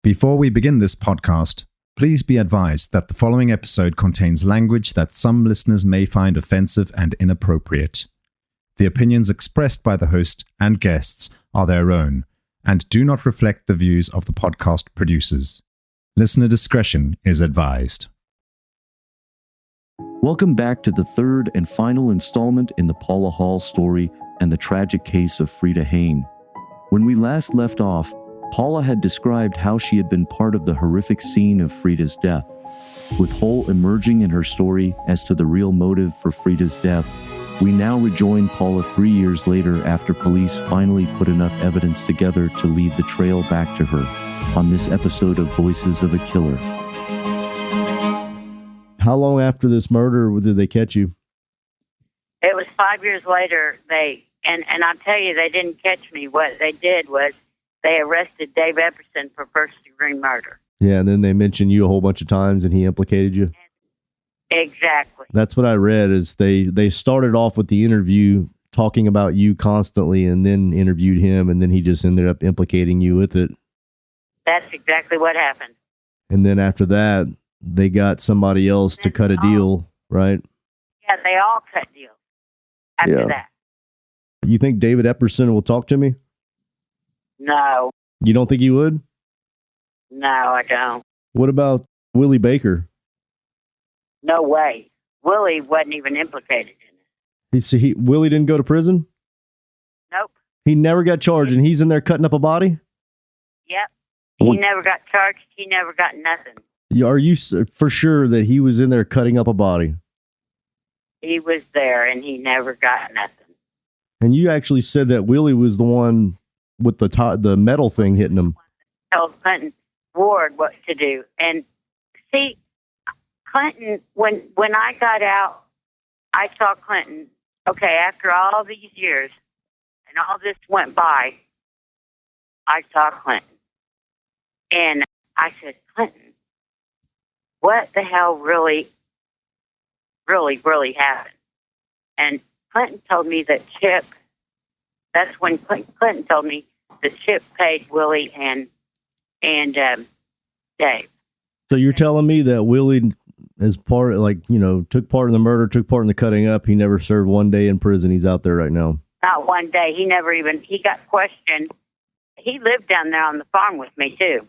Before we begin this podcast, please be advised that the following episode contains language that some listeners may find offensive and inappropriate. The opinions expressed by the host and guests are their own and do not reflect the views of the podcast producers. Listener discretion is advised. Welcome back to the third and final installment in the Paula Hall story and the tragic case of Freda Heyn. When we last left off, Paula had described how she had been part of the horrific scene of Freda's death. With Hall emerging in her story as to the real motive for Freda's death, we now rejoin Paula 3 years later after police finally put enough evidence together to lead the trail back to her on this episode of Voices of a Killer. How long after this murder did they catch you? It was 5 years later. And I'll tell you, they didn't catch me. What they did was they arrested David Epperson for first-degree murder. Yeah, and then they mentioned you a whole bunch of times and he implicated you? Exactly. That's what I read, is they started off with the interview talking about you constantly and then interviewed him, and then he just ended up implicating you with it. That's exactly what happened. And then after that, they got somebody else to cut a deal, right? Yeah, they all cut deals after that. You think David Epperson will talk to me? No. You don't think he would? No, I don't. What about Willie Baker? No way. Willie wasn't even implicated in it. Willie didn't go to prison? Nope. He never got charged, and he's in there cutting up a body? Yep. He never got charged. He never got nothing. Are you for sure that he was in there cutting up a body? He was there, and he never got nothing. And you actually said that Willie was the one with the metal thing hitting him. Told Clinton Ward what to do. And see, Clinton, when I got out, I saw Clinton, okay, after all these years and all this went by, I saw Clinton. And I said, Clinton, what the hell really happened? And Clinton told me that Chip, that's when Clinton told me that Chip paid Willie and Dave. So you're telling me that Willie, as part, took part in the murder, took part in the cutting up. He never served one day in prison. He's out there right now. Not one day. He got questioned. He lived down there on the farm with me too.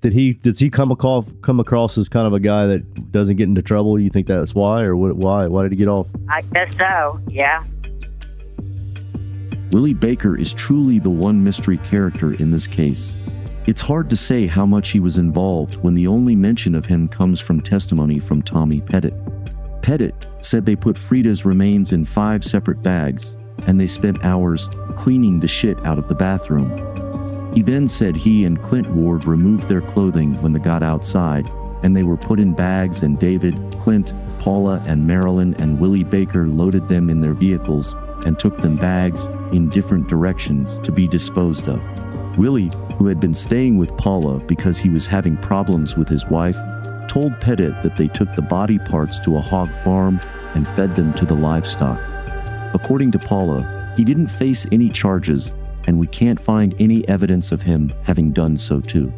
Does he come across as kind of a guy that doesn't get into trouble? You think that's why, or why did he get off? I guess so. Yeah. Willie Baker is truly the one mystery character in this case. It's hard to say how much he was involved when the only mention of him comes from testimony from Tommy Pettit. Pettit said they put Freda's remains in 5 separate bags, and they spent hours cleaning the shit out of the bathroom. He then said he and Clint Ward removed their clothing when they got outside, and they were put in bags, and David, Clint, Paula, and Marilyn and Willie Baker loaded them in their vehicles and took them bags in different directions to be disposed of. Willie, who had been staying with Paula because he was having problems with his wife, told Pettit that they took the body parts to a hog farm and fed them to the livestock. According to Paula, he didn't face any charges, and we can't find any evidence of him having done so too.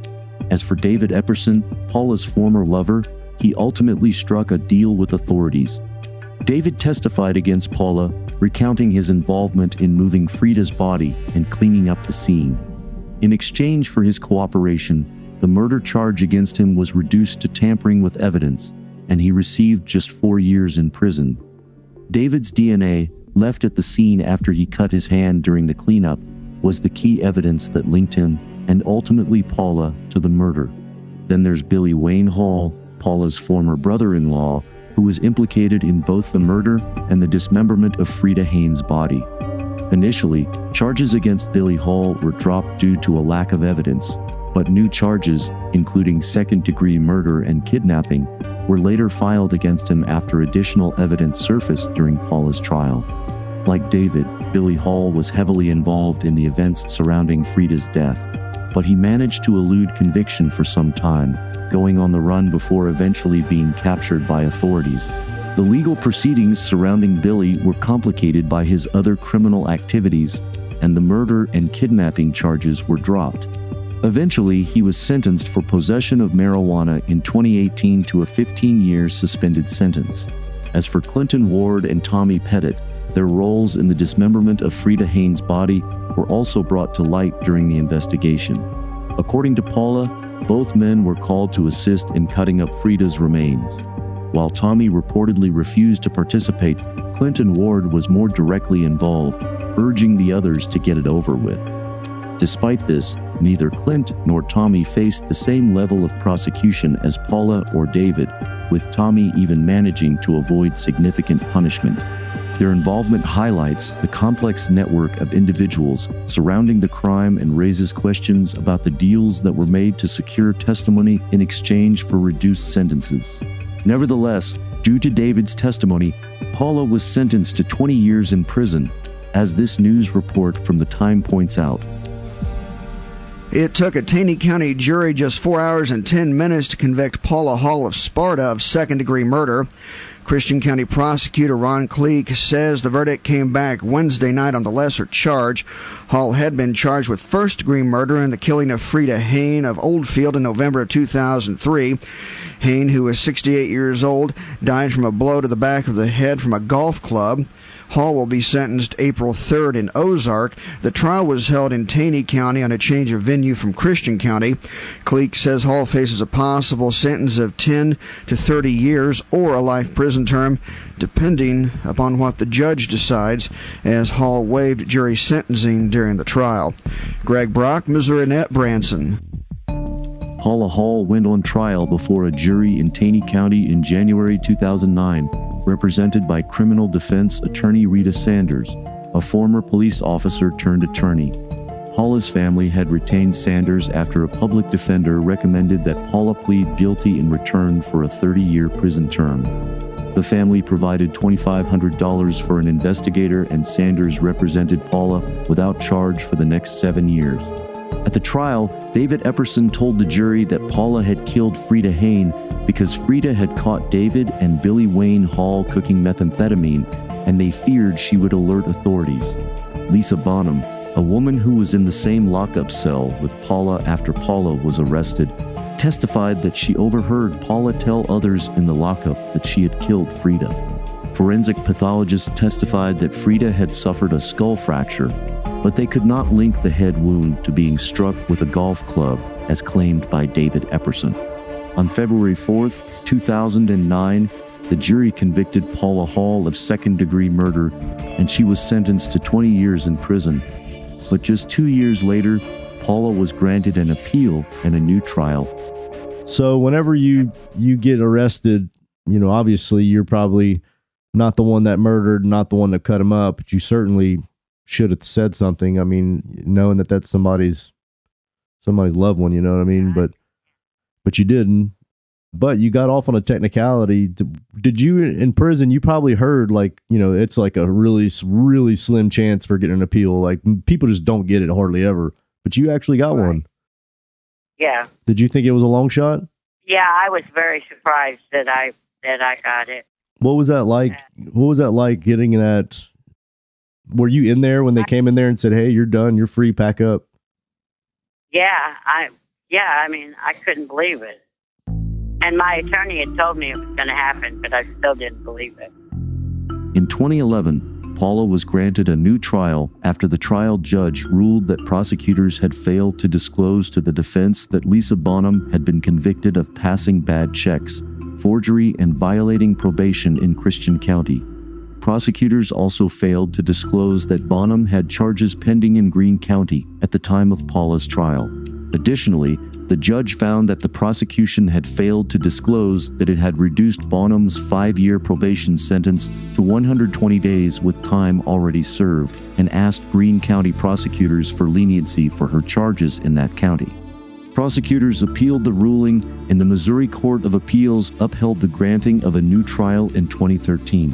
As for David Epperson, Paula's former lover, he ultimately struck a deal with authorities. David testified against Paula, recounting his involvement in moving Freda's body and cleaning up the scene. In exchange for his cooperation, the murder charge against him was reduced to tampering with evidence, and he received just 4 years in prison. David's DNA, left at the scene after he cut his hand during the cleanup, was the key evidence that linked him and ultimately Paula to the murder. Then there's Billy Wayne Hall, Paula's former brother-in-law, who was implicated in both the murder and the dismemberment of Freda Heyn's body. Initially, charges against Billy Hall were dropped due to a lack of evidence, but new charges, including second-degree murder and kidnapping, were later filed against him after additional evidence surfaced during Paula's trial. Like David, Billy Hall was heavily involved in the events surrounding Freda's death, but he managed to elude conviction for some time, going on the run before eventually being captured by authorities. The legal proceedings surrounding Billy were complicated by his other criminal activities, and the murder and kidnapping charges were dropped. Eventually, he was sentenced for possession of marijuana in 2018 to a 15-year suspended sentence. As for Clinton Ward and Tommy Pettit, their roles in the dismemberment of Freda Heyn's body were also brought to light during the investigation. According to Paula, both men were called to assist in cutting up Freda's remains. While Tommy reportedly refused to participate, Clinton Ward was more directly involved, urging the others to get it over with. Despite this, neither Clint nor Tommy faced the same level of prosecution as Paula or David, with Tommy even managing to avoid significant punishment. Their involvement highlights the complex network of individuals surrounding the crime and raises questions about the deals that were made to secure testimony in exchange for reduced sentences. Nevertheless, due to David's testimony, Paula was sentenced to 20 years in prison, as this news report from the Time points out. It took a Taney County jury just 4 hours and 10 minutes to convict Paula Hall of Sparta of second-degree murder. Christian County prosecutor Ron Cleek says the verdict came back Wednesday night on the lesser charge. Hall had been charged with first-degree murder in the killing of Freda Heyn of Oldfield in November of 2003. Heyn, who was 68 years old, died from a blow to the back of the head from a golf club. Hall will be sentenced April 3rd in Ozark. The trial was held in Taney County on a change of venue from Christian County. Cleek says Hall faces a possible sentence of 10 to 30 years or a life prison term, depending upon what the judge decides, as Hall waived jury sentencing during the trial. Greg Brock, Missouri Net, Branson. Paula Hall went on trial before a jury in Taney County in January 2009, represented by criminal defense attorney Rita Sanders, a former police officer turned attorney. Paula's family had retained Sanders after a public defender recommended that Paula plead guilty in return for a 30-year prison term. The family provided $2,500 for an investigator, and Sanders represented Paula without charge for the next 7 years. At the trial, David Epperson told the jury that Paula had killed Freda Heyn because Freda had caught David and Billy Wayne Hall cooking methamphetamine, and they feared she would alert authorities. Lisa Bonham, a woman who was in the same lockup cell with Paula after Paula was arrested, testified that she overheard Paula tell others in the lockup that she had killed Freda. Forensic pathologists testified that Freda had suffered a skull fracture, but they could not link the head wound to being struck with a golf club, as claimed by David Epperson. On February 4th, 2009, the jury convicted Paula Hall of second-degree murder, and she was sentenced to 20 years in prison. But just 2 years later, Paula was granted an appeal and a new trial. So whenever you get arrested, obviously you're probably not the one that murdered, not the one that cut him up, but you certainly should have said something. I mean, knowing that that's somebody's loved one, you know what I mean? But you didn't. But you got off on a technicality. Did you, in prison, you probably heard, it's like a really, really slim chance for getting an appeal. Like, people just don't get it hardly ever. But you actually got one. Yeah. Did you think it was a long shot? Yeah, I was very surprised that I got it. What was that like? What was that like getting that? Were you in there when they came in there and said, "Hey, you're done. You're free. Pack up"? Yeah, I mean, I couldn't believe it. And my attorney had told me it was going to happen, but I still didn't believe it. In 2011, Paula was granted a new trial after the trial judge ruled that prosecutors had failed to disclose to the defense that Lisa Bonham had been convicted of passing bad checks, forgery, and violating probation in Christian County. Prosecutors also failed to disclose that Bonham had charges pending in Greene County at the time of Paula's trial. Additionally, the judge found that the prosecution had failed to disclose that it had reduced Bonham's 5-year probation sentence to 120 days with time already served, and asked Greene County prosecutors for leniency for her charges in that county. Prosecutors appealed the ruling, and the Missouri Court of Appeals upheld the granting of a new trial in 2013.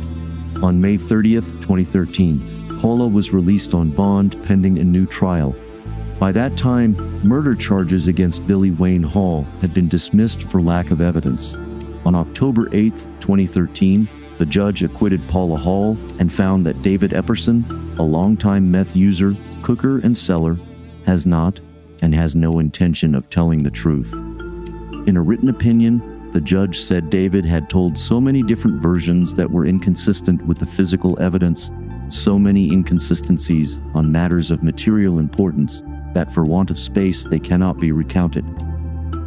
On May 30th, 2013, Paula was released on bond pending a new trial. By that time, murder charges against Billy Wayne Hall had been dismissed for lack of evidence. On October 8th, 2013, the judge acquitted Paula Hall and found that David Epperson, a longtime meth user, cooker, and seller, has not, and has no intention of telling the truth. In a written opinion, the judge said David had told so many different versions that were inconsistent with the physical evidence, so many inconsistencies on matters of material importance, that for want of space they cannot be recounted.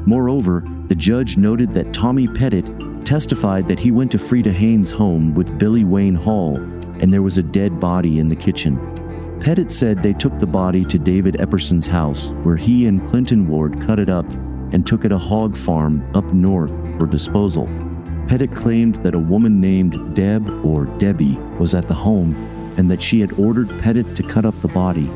Moreover, the judge noted that Tommy Pettit testified that he went to Freda Heyn's home with Billy Wayne Hall, and there was a dead body in the kitchen. Pettit said they took the body to David Epperson's house, where he and Clinton Ward cut it up and took it to a hog farm up north for disposal. Pettit claimed that a woman named Deb or Debbie was at the home and that she had ordered Pettit to cut up the body.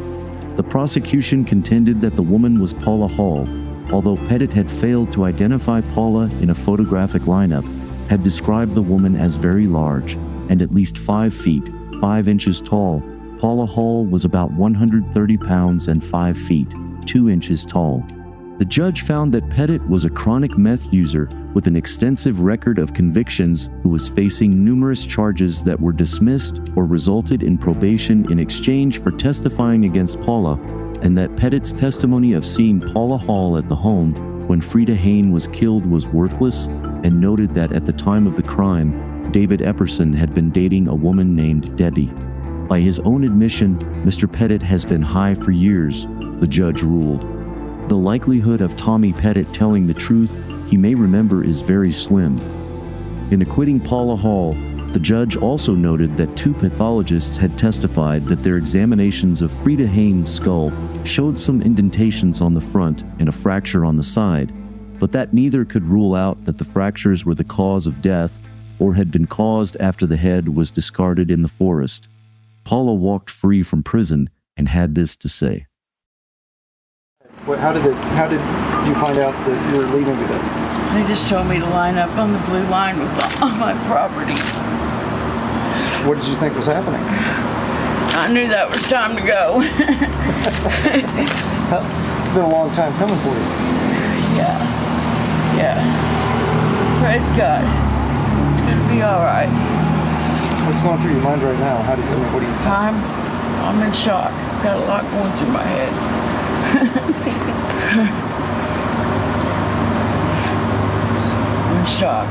The prosecution contended that the woman was Paula Hall, although Pettit had failed to identify Paula in a photographic lineup, had described the woman as very large and at least 5 feet, 5 inches tall. Paula Hall was about 130 pounds and 5 feet, 2 inches tall. The judge found that Pettit was a chronic meth user with an extensive record of convictions who was facing numerous charges that were dismissed or resulted in probation in exchange for testifying against Paula, and that Pettit's testimony of seeing Paula Hall at the home when Freda Heyn was killed was worthless, and noted that at the time of the crime, David Epperson had been dating a woman named Debbie. By his own admission, Mr. Pettit has been high for years, the judge ruled. The likelihood of Tommy Pettit telling the truth he may remember is very slim. In acquitting Paula Hall, the judge also noted that 2 pathologists had testified that their examinations of Freda Heyn's skull showed some indentations on the front and a fracture on the side, but that neither could rule out that the fractures were the cause of death or had been caused after the head was discarded in the forest. Paula walked free from prison and had this to say. How did you find out that you were leaving today? They just told me to line up on the blue line with all my property. What did you think was happening? I knew that was time to go. It's been a long time coming for you. Yeah. Praise God. It's going to be all right. So what's going through your mind right now? What do you think? I'm in shock. Got a lot going through my head. I'm in shock.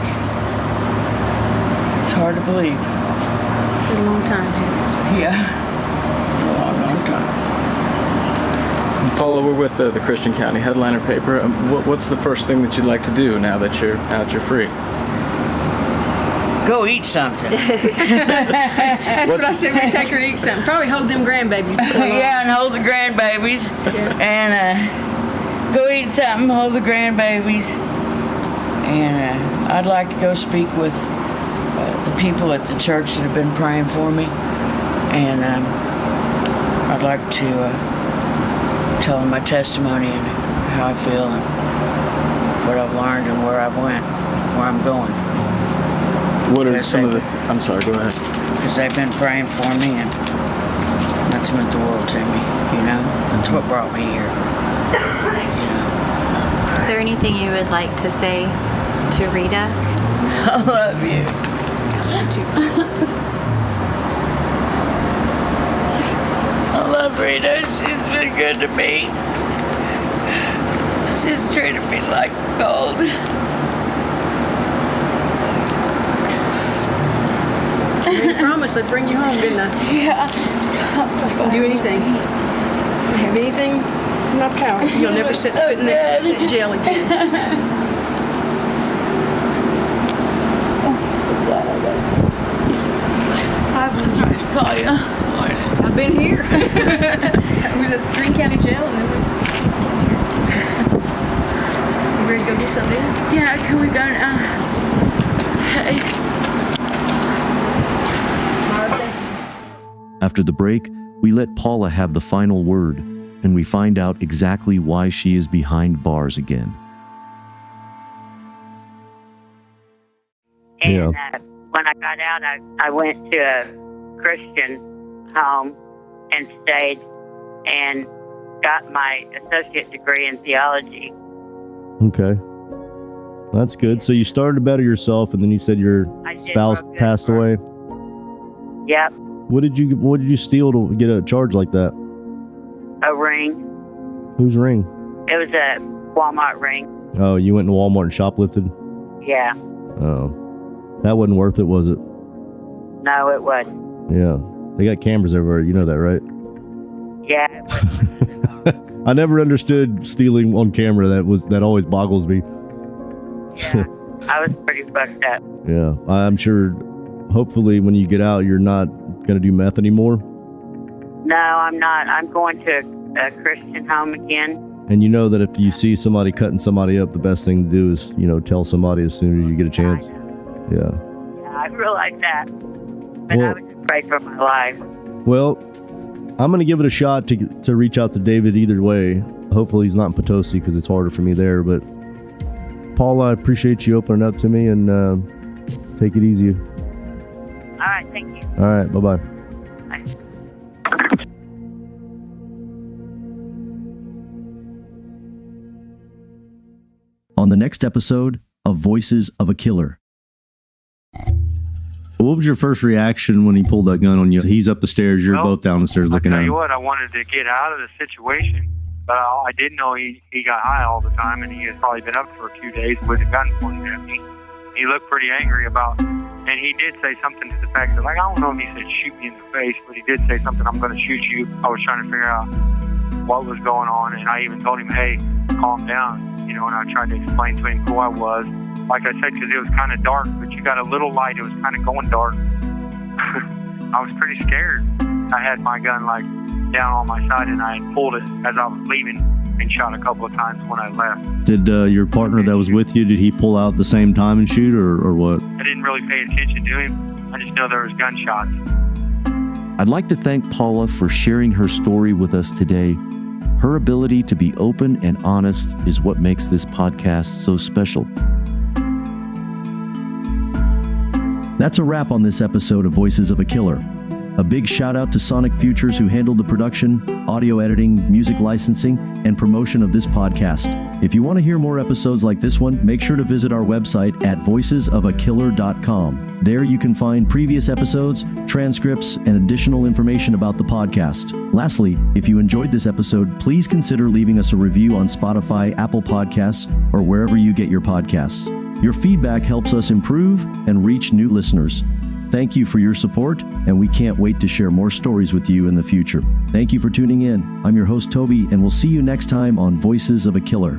It's hard to believe. It's been a long time. Yeah. It's been a long time. Paula, we're with the Christian County Headliner paper. What's the first thing that you'd like to do now that you're free? Go eat something. That's what I said. We take her to eat something. Probably hold them grandbabies. Yeah, and hold the grandbabies. Yeah. And go eat something, hold the grandbabies. And I'd like to go speak with the people at the church that have been praying for me. And I'd like to tell them my testimony and how I feel and what I've learned and where I've went, where I'm going. What are some of the... I'm sorry, go ahead. Because they've been praying for me, and that's meant the world to me, you know? That's what brought me here, you know? Is there anything you would like to say to Rita? I love you. I love Rita. She's been good to me. She's treated me like gold. I promised I'd bring you home, didn't I? Yeah. I won't do anything. I have anything in my power. You'll never set foot in that jail again. I've been trying to call you. I've been here. I was at the Greene County Jail, and then so you ready to go get something? Yeah, can we go now? Okay. After the break, we let Paula have the final word, and we find out exactly why she is behind bars again. And when I got out, I went to a Christian home and stayed and got my associate degree in theology. Okay. That's good. So you started to better yourself, and then you said your spouse passed away? Yep. What did you steal to get a charge like that? A ring. Whose ring? It was a Walmart ring. Oh, you went to Walmart and shoplifted? Yeah. Oh. That wasn't worth it, was it? No, it wasn't. Yeah. They got cameras everywhere. You know that, right? Yeah. I never understood stealing on camera. That always boggles me. Yeah. I was pretty fucked up. Yeah. I'm sure, hopefully, when you get out, you're not going to do meth anymore. No, I'm not. I'm going to a Christian home again. And you know that if you see somebody cutting somebody up, the best thing to do is, tell somebody as soon as you get a chance. Yeah. Yeah, I realize that. But I was afraid for my life. Well, I'm going to give it a shot to reach out to David either way. Hopefully he's not in Potosi because it's harder for me there. But Paula, I appreciate you opening up to me, and take it easy. All right, thank you. All right, bye-bye. Bye. On the next episode of Voices of a Killer. What was your first reaction when he pulled that gun on you? He's up the stairs, you're both down the stairs looking at him. I'll tell you what, I wanted to get out of the situation, but I didn't know he got high all the time, and he had probably been up for a few days with a gun pointed at me. He looked pretty angry and he did say something to the fact that, like, I don't know if he said shoot me in the face, but he did say something, I'm going to shoot you. I was trying to figure out what was going on, and I even told him, hey, calm down, and I tried to explain to him who I was. Like I said, because it was kind of dark, but you got a little light. It was kind of going dark. I was pretty scared. I had my gun like down on my side, and I pulled it as I was leaving and shot a couple of times when I left. Did your partner that was with you, did he pull out the same time and shoot, or what? I didn't really pay attention to him. I just know there was gunshots. I'd like to thank Paula for sharing her story with us today. Her ability to be open and honest is what makes this podcast so special. That's a wrap on this episode of Voices of a Killer. A big shout out to Sonic Futures, who handled the production, audio editing, music licensing, and promotion of this podcast. If you want to hear more episodes like this one, make sure to visit our website at voicesofakiller.com. There you can find previous episodes, transcripts, and additional information about the podcast. Lastly, if you enjoyed this episode, please consider leaving us a review on Spotify, Apple Podcasts, or wherever you get your podcasts. Your feedback helps us improve and reach new listeners. Thank you for your support, and we can't wait to share more stories with you in the future. Thank you for tuning in. I'm your host, Toby, and we'll see you next time on Voices of a Killer.